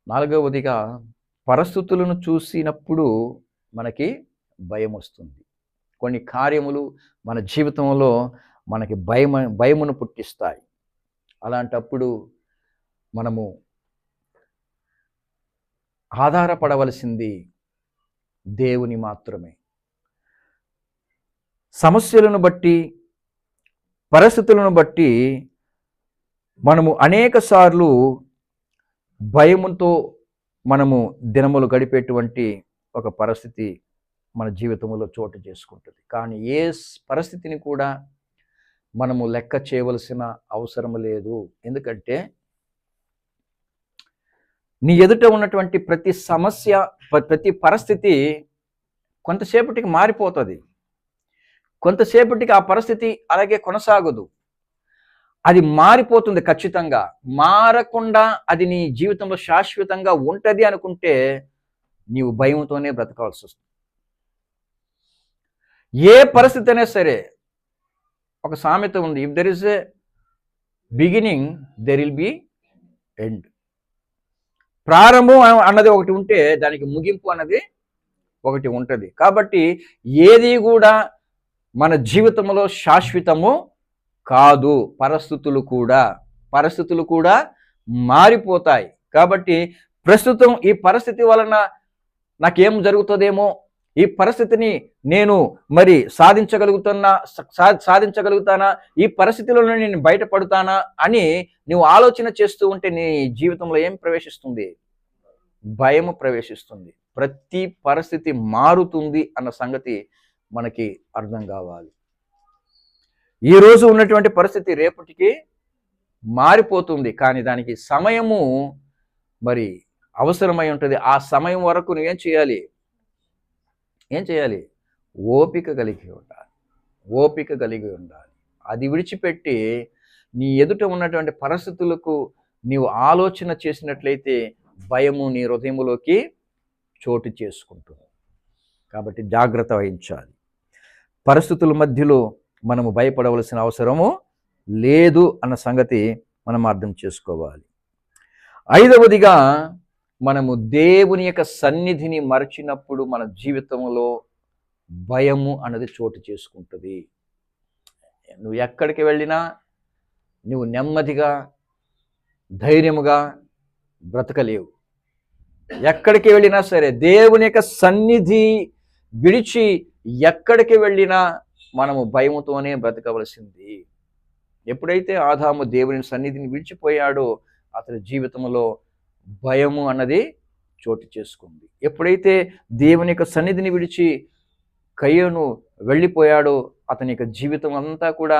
4వదిగా, పరిస్థితులను చూసినప్పుడు మనకి భయం వస్తుంది. కొన్ని కార్యములు మన జీవితంలో మనకి భయమును పుట్టిస్తాయి. అలాంటప్పుడు మనము ఆధారపడవలసింది దేవుని మాత్రమే. సమస్యలను బట్టి, పరిస్థితులను బట్టి మనము అనేక సార్లు భయముతో మనము దినములు గడిపేటువంటి ఒక పరిస్థితి మన జీవితంలో చోటు చేసుకుంటుంది. కానీ ఏ పరిస్థితిని కూడా మనము లెక్క చేయవలసిన అవసరం లేదు. ఎందుకంటే నీ ఎదుట ఉన్నటువంటి ప్రతి సమస్య, ప్రతి పరిస్థితి కొంతసేపటికి మారిపోతుంది, కొంతసేపటికి ఆ పరిస్థితి అలాగే కొనసాగదు. అది మారిపోతుంది ఖచ్చితంగా. మారకుండా అది నీ జీవితంలో శాశ్వతంగా ఉంటది అనుకుంటే నీవు భయంతోనే బ్రతకాల్సి వస్తుంది. ఏ పరిస్థితి అయినా సరే, ఒక సామెత ఉంది, if there is a beginning there will be end. ప్రారంభం అన్నది ఒకటి ఉంటే దానికి ముగింపు అన్నది ఒకటి ఉంటుంది. కాబట్టి ఏది కూడా మన జీవితంలో శాశ్వతము కాదు. పరిస్థితులు కూడా మారిపోతాయి. కాబట్టి ప్రస్తుతం ఈ పరిస్థితి వలన నాకేం జరుగుతుందేమో, ఈ పరిస్థితిని నేను మరి సాధించగలుగుతానా, ఈ పరిస్థితిలో నేను బయటపడతానా అని నువ్వు ఆలోచన చేస్తూ ఉంటే నీ జీవితంలో ఏం ప్రవేశిస్తుంది? భయము ప్రవేశిస్తుంది. ప్రతి పరిస్థితి మారుతుంది అన్న సంగతి మనకి అర్థం కావాలి. ఈ రోజు ఉన్నటువంటి పరిస్థితి రేపటికి మారిపోతుంది. కానీ దానికి సమయము మరి అవసరమై ఉంటుంది. ఆ సమయం వరకు నువ్వేం చేయాలి? ఓపిక కలిగి ఉండాలి. అది విడిచిపెట్టి నీ ఎదుట ఉన్నటువంటి పరిస్థితులకు నీవు ఆలోచన చేసినట్లయితే భయము నీ హృదయంలోకి చోటు చేసుకుంటుంది. కాబట్టి జాగ్రత్త వహించాలి. పరిస్థితుల మధ్యలో మనము భయపడవలసిన అవసరము లేదు అన్న సంగతి మనం అర్థం చేసుకోవాలి. 5వదిగా, మనము దేవుని యొక్క సన్నిధిని మరచినప్పుడు మన జీవితంలో భయము అన్నది చోటు చేసుకుంటుంది. నువ్వు ఎక్కడికి వెళ్ళినా నువ్వు నెమ్మదిగా ధైర్యముగా బ్రతకలేవు. ఎక్కడికి వెళ్ళినా సరే దేవుని యొక్క సన్నిధి విడిచి ఎక్కడికి వెళ్ళినా మనము భయముతోనే బ్రతకవలసింది. ఎప్పుడైతే ఆదాము దేవుని సన్నిధిని విడిచిపోయాడో అతని జీవితంలో భయము అన్నది చోటు చేసుకుంది. ఎప్పుడైతే దేవుని యొక్క సన్నిధిని విడిచి కయ్యను వెళ్ళిపోయాడో అతని యొక్క జీవితం అంతా కూడా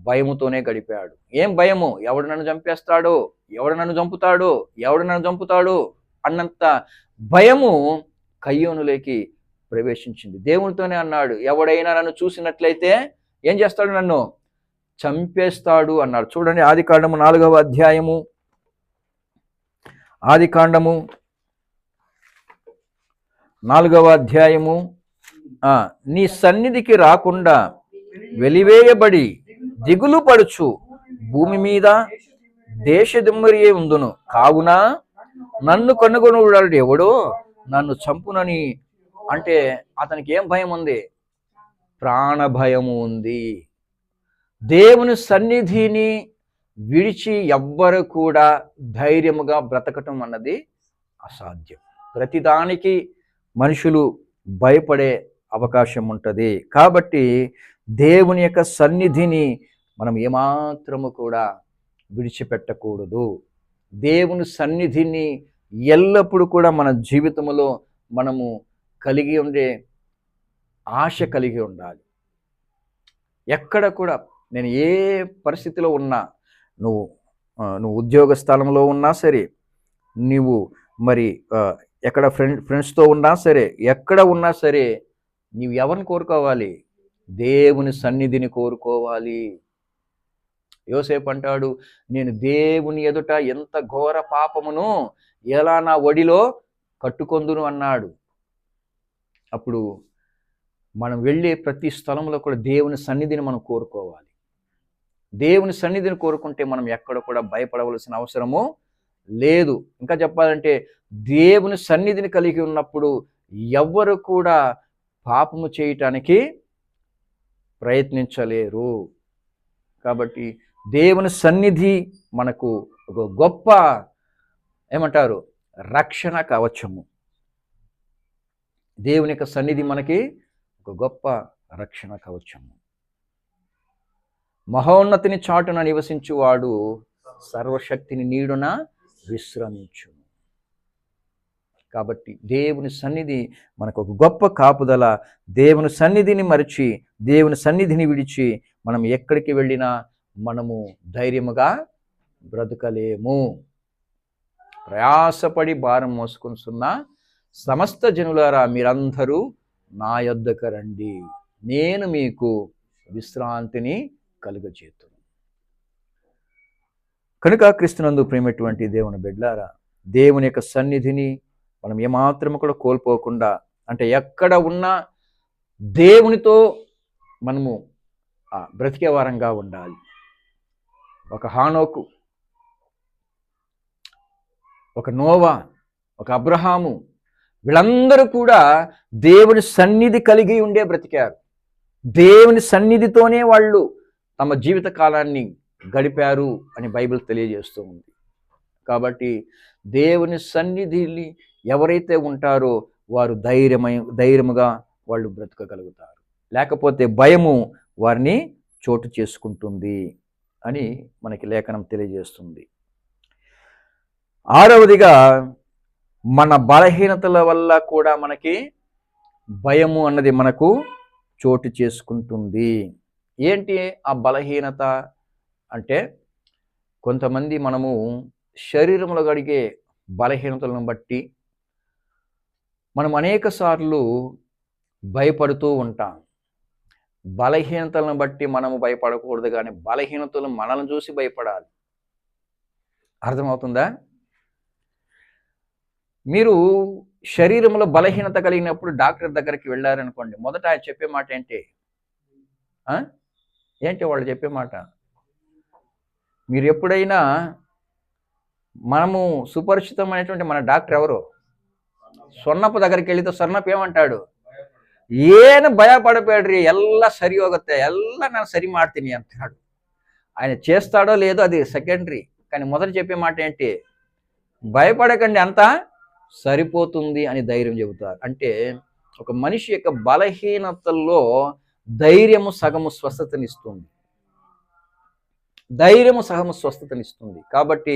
భయముతోనే గడిపాడు. ఏం భయము? ఎవడు నన్ను చంపేస్తాడో, ఎవడు నన్ను చంపుతాడో అన్నంత భయము కయ్యోనులోకి ప్రవేశించింది. దేవునితోనే అన్నాడు, ఎవడైనా నన్ను చూసినట్లయితే ఏం చేస్తాడు? నన్ను చంపేస్తాడు అన్నాడు. చూడండి, ఆదికాండము 4వ అధ్యాయము, ఆదికాండము 4వ అధ్యాయము, నీ సన్నిధికి రాకుండా వెలివేయబడి దిగులు పడుచు భూమి మీద దేశదిమ్మరియే ఉందును. కావున నన్ను కనుగొనువాడు ఎవడో నన్ను చంపునని. అంటే అతనికి ఏం భయం ఉంది? ప్రాణ భయము ఉంది. దేవుని సన్నిధిని విడిచి ఎవ్వరు కూడా ధైర్యముగా బ్రతకటం అన్నది అసాధ్యం. ప్రతిదానికి మనుషులు భయపడే అవకాశం ఉంటుంది. కాబట్టి దేవుని యొక్క సన్నిధిని మనం ఏమాత్రము కూడా విడిచిపెట్టకూడదు. దేవుని సన్నిధిని ఎల్లప్పుడూ కూడా మన జీవితంలో మనము కలిగి ఉండే ఆశ కలిగి ఉండాలి. ఎక్కడ కూడా నేను ఏ పరిస్థితిలో ఉన్నా, నువ్వు ఉద్యోగ స్థలంలో ఉన్నా సరే, నీవు మరి ఎక్కడ ఫ్రెండ్స్తో ఉన్నా సరే, ఎక్కడ ఉన్నా సరే, నీవు ఎవరిని కోరుకోవాలి? దేవుని సన్నిధిని కోరుకోవాలి. యోసేపు అంటాడు, నేను దేవుని ఎదుట ఎంత ఘోర పాపమును ఎలా నా ఒడిలో కట్టుకొందును అన్నాడు. అప్పుడు మనం వెళ్ళే ప్రతి స్థలంలో కూడా దేవుని సన్నిధిని మనం కోరుకోవాలి. దేవుని సన్నిధిని కోరుకుంటే మనం ఎక్కడ కూడా భయపడవలసిన అవసరము లేదు. ఇంకా చెప్పాలంటే దేవుని సన్నిధిని కలిగి ఉన్నప్పుడు ఎవ్వరు కూడా పాపము చేయటానికి ప్రయత్నించలేరు. కాబట్టి దేవుని సన్నిధి మనకు ఒక గొప్ప రక్షణ కవచము. దేవుని యొక్క సన్నిధి మనకి ఒక గొప్ప రక్షణ కవచము. మహోన్నతిని చాటున నివసించువాడు సర్వశక్తిని నీడున విశ్రమించు. కాబట్టి దేవుని సన్నిధి మనకు ఒక గొప్ప కాపుదల. దేవుని సన్నిధిని మరిచి, దేవుని సన్నిధిని విడిచి మనం ఎక్కడికి వెళ్ళినా మనము ధైర్యముగా బ్రతకలేము. ప్రయాసపడి భారం మోసుకొనుచున్న సమస్త జనులారా, మీరందరూ నా యొద్దకు రండి, నేను మీకు విశ్రాంతిని కలుగజేతును. కనుక క్రీస్తునందు ప్రేమటువంటి దేవుని బిడ్డలారా, దేవుని యొక్క సన్నిధిని మనం ఏమాత్రం కూడా కోల్పోకుండా, అంటే ఎక్కడ ఉన్నా దేవునితో మనము బ్రతికే వారంగా ఉండాలి. ఒక హానోకు, ఒక నోవా, ఒక అబ్రహాము, వీళ్ళందరూ కూడా దేవుని సన్నిధి కలిగి ఉండే బ్రతికారు. దేవుని సన్నిధితోనే వాళ్ళు తమ జీవిత కాలాన్ని గడిపారు అని బైబిల్ తెలియజేస్తూ ఉంది. కాబట్టి దేవుని సన్నిధిని ఎవరైతే ఉంటారో వారు ధైర్యముగా వాళ్ళు బ్రతకగలుగుతారు. లేకపోతే భయము వారిని చోటు చేసుకుంటుంది అని మనకి లేఖనం తెలియజేస్తుంది. ఆరవదిగా, మన బలహీనతల వల్ల కూడా మనకి భయము అన్నది మనకు చోటు చేసుకుంటుంది. ఏంటి ఆ బలహీనత అంటే, కొంతమంది మనము శరీరంలో కలిగే బలహీనతలను బట్టి మనం అనేక సార్లు భయపడుతూ ఉంటాం. బలహీనతలను బట్టి మనము భయపడకూడదు, కానీ బలహీనతలు మనల్ని చూసి భయపడాలి. అర్థమవుతుందా? మీరు శరీరంలో బలహీనత కలిగినప్పుడు డాక్టర్ దగ్గరికి వెళ్ళారనుకోండి, మొదట ఆయన చెప్పే మాట ఏంటి? ఏంటి వాళ్ళు చెప్పే మాట? మీరు ఎప్పుడైనా, మనము సుపరిచితమైనటువంటి మన డాక్టర్ ఎవరు? సొన్నపు దగ్గరికి వెళితే సొన్నపు ఏమంటాడు? ಏನು భయపడಬೇಡ್ರಿ, ಎಲ್ಲ సరి ಹೋಗುತ್ತೆ, ಎಲ್ಲ ನಾನು సరి ಮಾಡ್ತೀನಿ అంటాడు. ఆయన చేస్తాడో లేదో అది సెకండరీ, కానీ మొదట చెప్పే మాట ఏంటి? భయపడకండి, అంతా సరిపోతుంది అని ధైర్యం చెబుతారు. అంటే ఒక మనిషి యొక్క బలహీనతల్లో ధైర్యము సగము స్వస్థతనిస్తుంది. ధైర్యము సగము స్వస్థతనిస్తుంది. కాబట్టి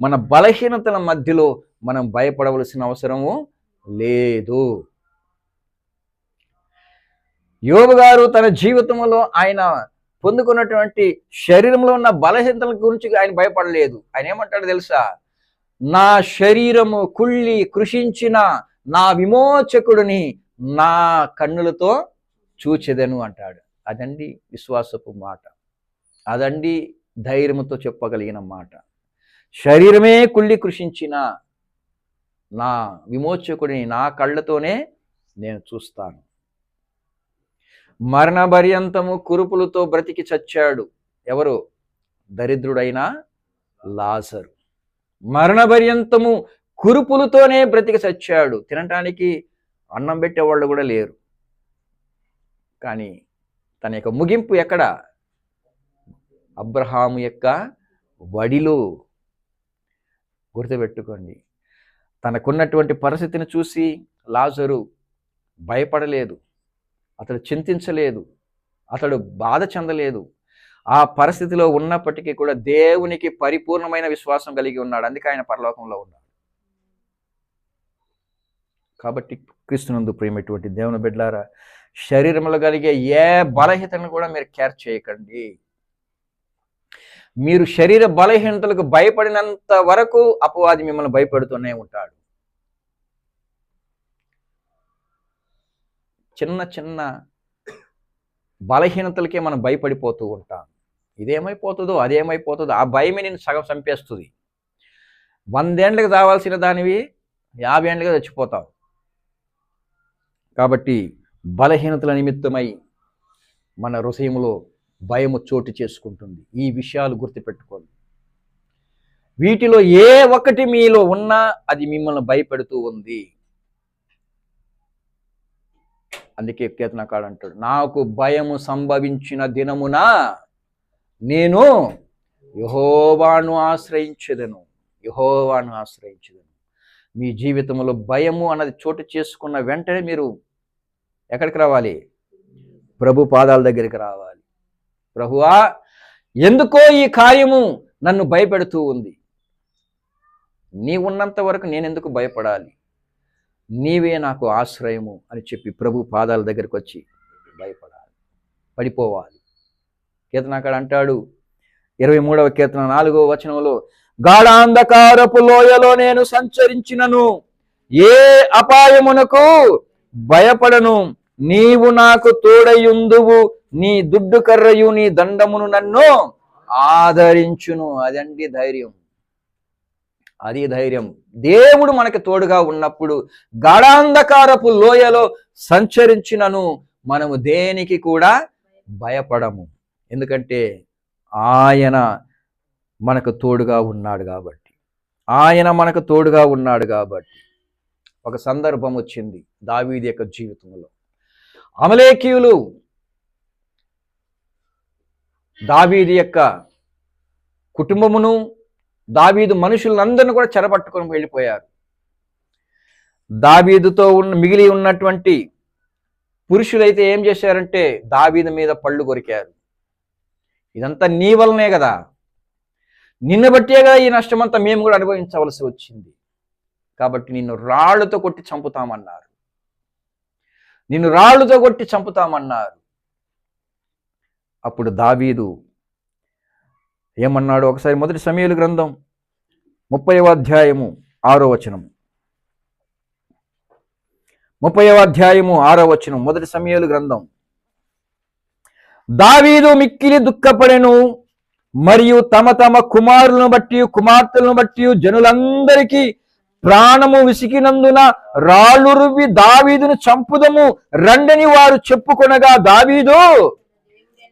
మన బలహీనతల మధ్యలో మనం భయపడవలసిన అవసరము లేదు. యోబు గారు తన జీవితంలో ఆయన పొందుకున్నటువంటి శరీరంలో ఉన్న బలహీనతల గురించి ఆయన భయపడలేదు. ఆయన ఏమంటాడు తెలుసా? నా శరీరము కుళ్ళి కృషించిన నా విమోచకుడిని నా కన్నులతో చూచెదను అంటాడు. అదండి విశ్వాసపు మాట, అదండి ధైర్యంతో చెప్పగలిగిన మాట. శరీరమే కుళ్ళి కృషించిన నా విమోచకుడిని నా కళ్ళతోనే నేను చూస్తాను. మరణ పర్యంతము కురుపులతో బ్రతికి చచ్చాడు. ఎవరు? దరిద్రుడైన లాజరు. మరణ పర్యంతము కురుపులతోనే బ్రతికి చచ్చాడు. తినటానికి అన్నం పెట్టేవాళ్ళు కూడా లేరు. కానీ తన యొక్క ముగింపు ఎక్కడ? అబ్రహాము యొక్క వడిలో. గుర్తుపెట్టుకోండి, తనకున్నటువంటి పరిస్థితిని చూసి లాజరు భయపడలేదు, అతడు చింతించలేదు, అతడు బాధ చెందలేదు. ఆ పరిస్థితిలో ఉన్నప్పటికీ కూడా దేవునికి పరిపూర్ణమైన విశ్వాసం కలిగి ఉన్నాడు. అందుకే ఆయన పరలోకంలో ఉన్నాడు. కాబట్టి క్రీస్తునందు ప్రియమైనటువంటి దేవుని బిడ్డలారా, శరీరంలో కలిగే ఏ బలహీనతను కూడా మీరు కేర్ చేయకండి. మీరు శరీర బలహీనతలకు భయపడినంత వరకు అపవాది మిమ్మల్ని భయపెడుతూనే ఉంటాడు. చిన్న చిన్న బలహీనతలకే మనం భయపడిపోతూ ఉంటాం. ఇదేమైపోతుందో అదేమైపోతుందో ఆ భయమే నేను సగం చంపేస్తుంది. 100 ఏళ్ళకి చావాల్సిన దానివి 50 ఏళ్ళకి చచ్చిపోతావు. కాబట్టి బలహీనతల నిమిత్తమై మన హృదయంలో భయము చోటు చేసుకుంటుంది. ఈ విషయాలు గుర్తుపెట్టుకోండి. వీటిలో ఏ ఒక్కటి మీలో ఉన్నా అది మిమ్మల్ని భయపెడుతూ ఉంది. అందుకే కీర్తనకారుడు అంటాడు, నాకు భయము సంభవించిన దినమున నేను యెహోవాను ఆశ్రయించెదను. యెహోవాను ఆశ్రయించెదను. మీ జీవితంలో భయము అన్నది చోటు చేసుకున్న వెంటనే మీరు ఎక్కడికి రావాలి? ప్రభు పాదాల దగ్గరికి రావాలి. ప్రభువా, ఎందుకో ఈ కార్యము నన్ను భయపెడుతూ ఉంది. నీవున్నంత వరకు నేనెందుకు భయపడాలి? నీవే నాకు ఆశ్రయము అని చెప్పి ప్రభు పాదాల దగ్గరికి వచ్చి భయపడాలి, పడిపోవాలి. కీర్తనకారుడు అంటాడు 23వ కీర్తన 4వ వచనంలో, గాఢాంధకారపు లోయలో నేను సంచరించినను ఏ అపాయమునకు భయపడను, నీవు నాకు తోడయుందువు, నీ దుడ్డు కర్రయు నీ దండమును నన్ను ఆదరించును. అదండి ధైర్యం. అది ధైర్యం. దేవుడు మనకు తోడుగా ఉన్నప్పుడు గాఢాంధకారపు లోయలో సంచరించినను మనము దేనికి కూడా భయపడము. ఎందుకంటే ఆయన మనకు తోడుగా ఉన్నాడు కాబట్టి. ఆయన మనకు తోడుగా ఉన్నాడు కాబట్టి. ఒక సందర్భం వచ్చింది దావీదు యొక్క జీవితంలో. అమలేకీయులు దావీదు యొక్క కుటుంబమును, దావీదు మనుషులందరినీ కూడా చెరపట్టుకొని వెళ్ళిపోయారు. దావీదుతో మిగిలి ఉన్నటువంటి పురుషులైతే ఏం చేశారంటే దావీదు మీద పళ్ళు కొరికారు. ఇదంతా నీ వల్లనే కదా, నిన్ను బట్టేగా ఈ నష్టమంతా మేము కూడా అనుభవించవలసి వచ్చింది, కాబట్టి నిన్ను రాళ్లతో కొట్టి చంపుతామన్నారు. నిన్ను రాళ్లతో కొట్టి చంపుతామన్నారు. అప్పుడు దావీదు ఏమన్నాడు ఒకసారి మొదటి సమూయేలు గ్రంథం 30వ అధ్యాయము 6వ వచనం. 30వ అధ్యాయము 6వ వచనం మొదటి సమూయేలు గ్రంథం. దావీదు మిక్కిలి దుఃఖపడెను, మరియు తమ తమ కుమారులను బట్టి కుమార్తెలను బట్టి జనులందరికీ ప్రాణము విసికినందున రాళ్ళు రువ్వి దావీదును చంపుదము రండని వారు చెప్పుకొనగా దావీదు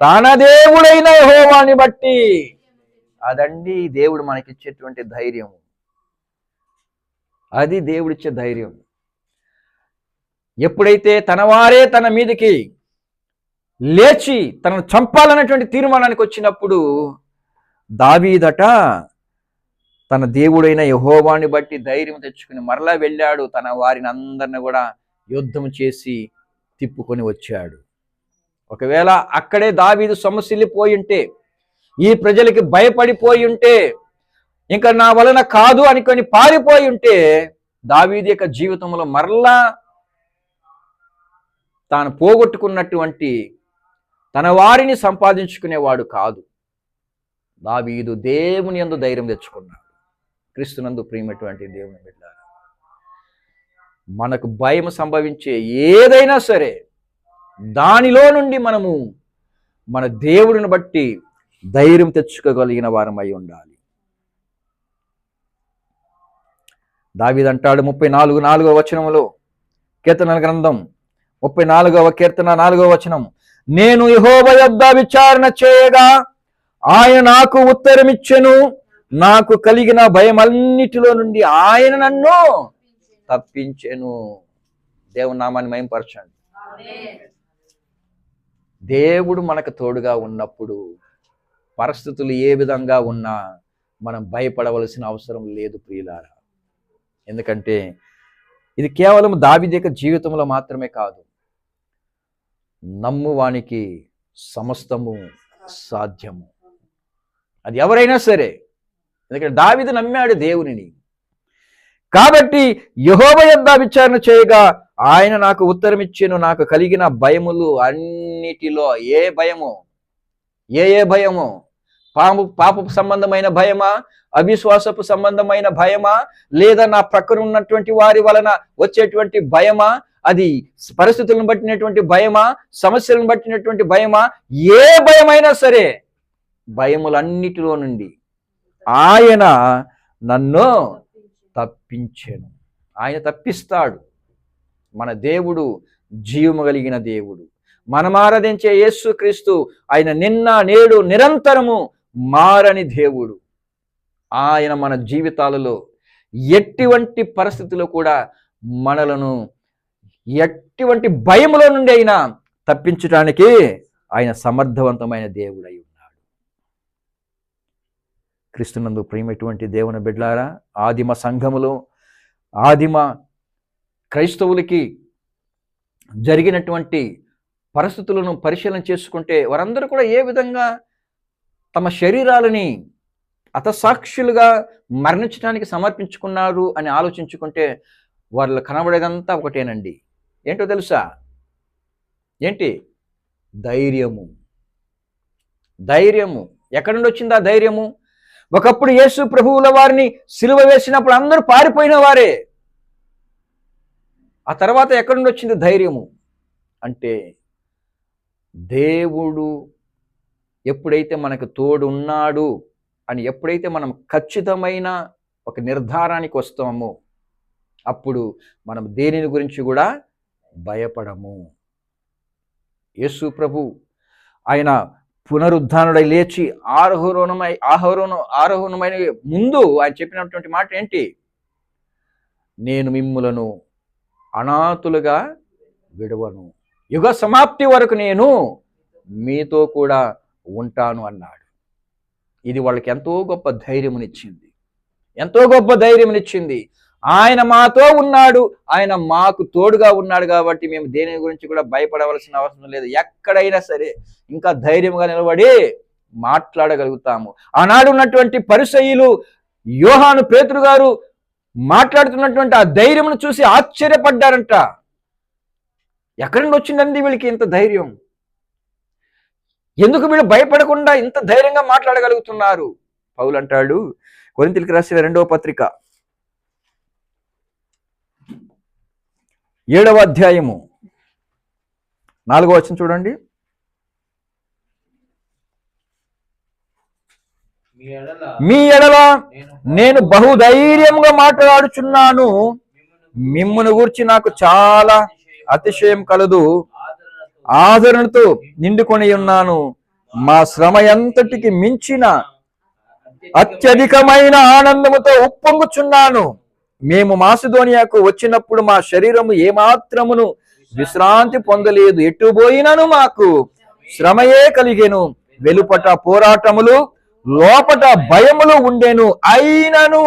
తన దేవుడైన యెహోవాని బట్టి. అదండి దేవుడు మనకిచ్చేటువంటి ధైర్యం. అది దేవుడిచ్చే ధైర్యం. ఎప్పుడైతే తన వారే తన మీదకి లేచి తనను చంపాలన్నటువంటి తీర్మానానికి వచ్చినప్పుడు దావీదట తన దేవుడైన యెహోవాని బట్టి ధైర్యం తెచ్చుకుని మరలా వెళ్ళాడు. తన వారిని అందరిని కూడా యుద్ధం చేసి తిప్పుకొని వచ్చాడు. ఒకవేళ అక్కడే దావీదు సొమ్మసిల్లిపోయి ఉంటే, ఈ ప్రజలకి భయపడిపోయి ఉంటే, ఇంకా నా వలన కాదు అనుకొని పారిపోయి ఉంటే, దావీదు యొక్క జీవితంలో మరలా తాను పోగొట్టుకున్నటువంటి తన వారిని సంపాదించుకునేవాడు కాదు. దావీదు దేవుని యందు ధైర్యం తెచ్చుకున్నాడు. క్రీస్తునందు ప్రియమైనటువంటి దేవుని బిడ్డలారా, మనకు భయం సంభవించే ఏదైనా సరే దానిలో నుండి మనము మన దేవుడిని బట్టి ధైర్యం తెచ్చుకోగలిగిన వారమై ఉండాలి. దావీదు అంటాడు 34వ వచనములో, కీర్తనల గ్రంథం 34వ కీర్తన 4వ వచనం, నేను యెహోవా యొద్ద విచారణ చేయగా ఆయన నాకు ఉత్తరమిచ్చెను, నాకు కలిగిన భయమన్నిటిలో నుండి ఆయన నన్ను తప్పించెను. దేవుని నామాన్ని మహిమపరచండి. దేవుడు మనకు తోడుగా ఉన్నప్పుడు పరిస్థితులు ఏ విధంగా ఉన్నా మనం భయపడవలసిన అవసరం లేదు ప్రియులారా. ఎందుకంటే ఇది కేవలం దావీదు యొక్క జీవితంలో మాత్రమే కాదు, నమ్మువానికి సమస్తము సాధ్యము. అది ఎవరైనా సరే. ఎందుకంటే దావీదు నమ్మాడు దేవునిని. కాబట్టి యెహోవా యొద్ద విచారణ చేయగా ఆయన నాకు ఉత్తరం ఇచ్చెను, నాకు కలిగిన భయములు అన్నిటిలో. ఏ భయము? ఏ భయము? పాపపు సంబంధమైన భయమా, అవిశ్వాసపు సంబంధమైన భయమా, లేదా నా ప్రక్కన ఉన్నటువంటి వారి వలన వచ్చేటువంటి భయమా, అది పరిస్థితులను బట్టినటువంటి భయమా, సమస్యలను బట్టినటువంటి భయమా, ఏ భయమైనా సరే భయములన్నిటిలో నుండి ఆయన నన్ను తప్పించెను. ఆయన తప్పిస్తాడు. మన దేవుడు జీవము కలిగిన దేవుడు. మనం ఆరాధించే యేసుక్రీస్తు ఆయన నిన్న నేడు నిరంతరము మారని దేవుడు. ఆయన మన జీవితాలలో ఎటువంటి పరిస్థితుల్లో కూడా మనలను ఎటువంటి భయములో నుండి అయినా తప్పించడానికి ఆయన సమర్థవంతమైన దేవుడై ఉన్నాడు. క్రీస్తునందు ప్రియమైనటువంటి దేవుని బిడ్డలారా, ఆదిమ సంఘములో ఆదిమ క్రైస్తవులకి జరిగినటువంటి పరిస్థితులను పరిశీలన చేసుకుంటే వారందరూ కూడా ఏ విధంగా తమ శరీరాలని హతసాక్షులుగా మరణించడానికి సమర్పించుకున్నారు అని ఆలోచించుకుంటే వాళ్ళు కనబడేదంతా ఒకటేనండి. ఏంటో తెలుసా? ఏంటి? ధైర్యము. ధైర్యము ఎక్కడి నుండి వచ్చింది? ఆ ధైర్యము ఒకప్పుడు యేసు ప్రభువుల వారిని సిలువ వేసినప్పుడు అందరూ పారిపోయిన వారే. ఆ తర్వాత ఎక్కడి నుండి వచ్చింది ధైర్యము అంటే, దేవుడు ఎప్పుడైతే మనకు తోడున్నాడు అని ఎప్పుడైతే మనం ఖచ్చితమైన ఒక నిర్ధారానికి వస్తామో అప్పుడు మనం దేనిని గురించి కూడా భయపడము. యేసు ప్రభు ఆయన పునరుద్ధానుడై లేచి ఆరోహణమైన ముందు ఆయన చెప్పినటువంటి మాట ఏంటి? నేను మిమ్ములను అనాథులుగా విడవను, యుగ సమాప్తి వరకు నేను మీతో కూడా ఉంటాను అన్నాడు. ఇది వాళ్ళకి ఎంతో గొప్ప ధైర్యమునిచ్చింది, ఎంతో గొప్ప ధైర్యమునిచ్చింది. ఆయన మాతో ఉన్నాడు, ఆయన మాకు తోడుగా ఉన్నాడు కాబట్టి మేము దేని గురించి కూడా భయపడవలసిన అవసరం లేదు. ఎక్కడైనా సరే ఇంకా ధైర్యంగా నిలబడి మాట్లాడగలుగుతాము. ఆనాడు ఉన్నటువంటి పరిసయ్యులు, యోహాను, పేతురు గారు మాట్లాడుతున్నటువంటి ఆ ధైర్యమును చూసి ఆశ్చర్యపడ్డారంట. ఎక్కడి నుండి వచ్చిందండి వీళ్ళకి ఇంత ధైర్యం? ఎందుకు వీళ్ళు భయపడకుండా ఇంత ధైర్యంగా మాట్లాడగలుగుతున్నారు? పౌలు అంటాడు, కొరింథీయులకు రాసిన 2వ పత్రిక 7వ అధ్యాయము 4వ వచనం చూడండి. మీ ఎడల నేను బహుధైర్యంగా మాట్లాడుచున్నాను, మిమ్మును గూర్చి నాకు చాలా అతిశయం కలదు, ఆదరణతో నిండుకొని ఉన్నాను. మా శ్రమ ఎంతటికి మించిన అత్యధికమైన ఆనందముతో ఉప్పొంగుచున్నాను. మేము మాసిదోనియాకు వచ్చినప్పుడు మా శరీరము ఏమాత్రమును విశ్రాంతి పొందలేదు, ఎటుపోయినను మాకు శ్రమయే కలిగెను. వెలుపట పోరాటములు, లోపట భయములు ఉండెను. అయినను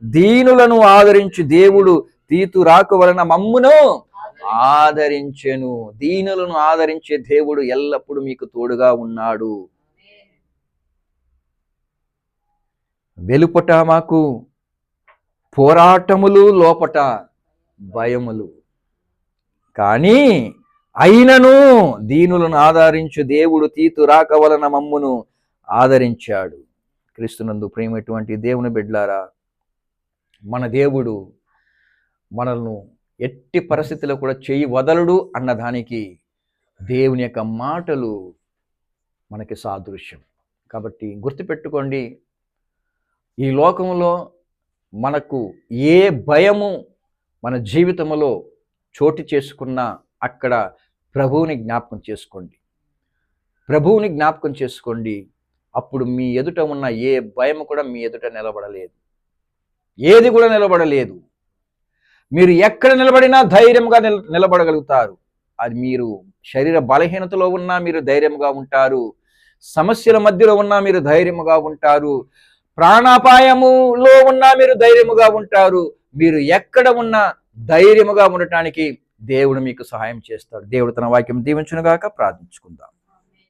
దీనులను ఆదరించి దేవుడు తీతు రాక వలన మమ్మును ఆదరించెను. దీనులను ఆదరించే దేవుడు ఎల్లప్పుడూ మీకు తోడుగా ఉన్నాడు. వెలుపట మాకు పోరాటములు, లోపట భయములు, కానీ అయినను దీనులను ఆదరించు దేవుడు తీతు రాక వలన మమ్మును ఆదరించాడు. క్రీస్తునందు ప్రియమైనటువంటి దేవుని బిడ్డలారా, మన దేవుడు మనల్ని ఎట్టి పరిస్థితిలో కూడా చేయి వదలడు అన్నదానికి దేవుని యొక్క మాటలు మనకి సాదృశ్యం. కాబట్టి గుర్తుపెట్టుకోండి, ఈ లోకంలో మనకు ఏ భయము మన జీవితంలో చోటు చేసుకున్నా అక్కడ ప్రభువుని జ్ఞాపకం చేసుకోండి. ప్రభువుని జ్ఞాపకం చేసుకోండి. అప్పుడు మీ ఎదుట ఉన్న ఏ భయం కూడా మీ ఎదుట నిలబడలేదు, ఏది కూడా నిలబడలేదు. మీరు ఎక్కడ నిలబడినా ధైర్యంగా నిలబడగలుగుతారు. అది మీరు శరీర బలహీనతలో ఉన్నా మీరు ధైర్యంగా ఉంటారు, సమస్యల మధ్యలో ఉన్నా మీరు ధైర్యముగా ఉంటారు, ప్రాణాపాయములో ఉన్నా మీరు ధైర్యముగా ఉంటారు. మీరు ఎక్కడ ఉన్నా ధైర్యముగా ఉండటానికి దేవుడు మీకు సహాయం చేస్తాడు. దేవుడు తన వాక్యం దీవించునుగాక. ప్రార్థించుకుందాం.